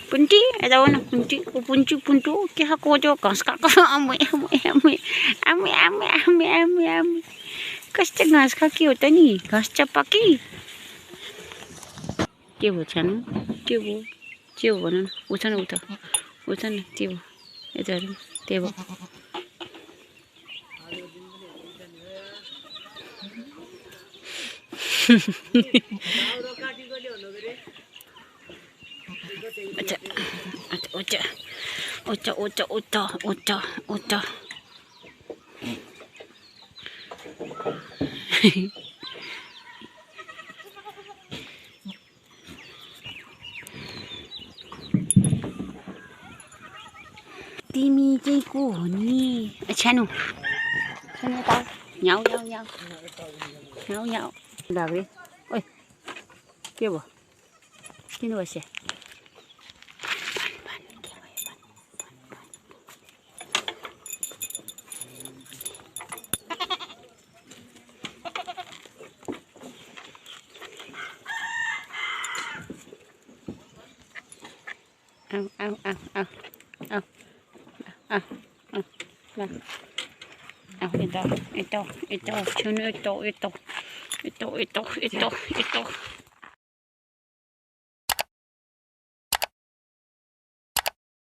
Punti, ada mana punti? Puntu, kira kau jo kas kakak ame. Kas cengas kaki otak ni, kas capaki. Tiba chan, tiba mana? Utan, tiba, itu ada, tiba. Ocha. Timi चाहिँ को हो नि सानो त न्याउ लाग्यो ओइ के भयो किन बस्या Ito.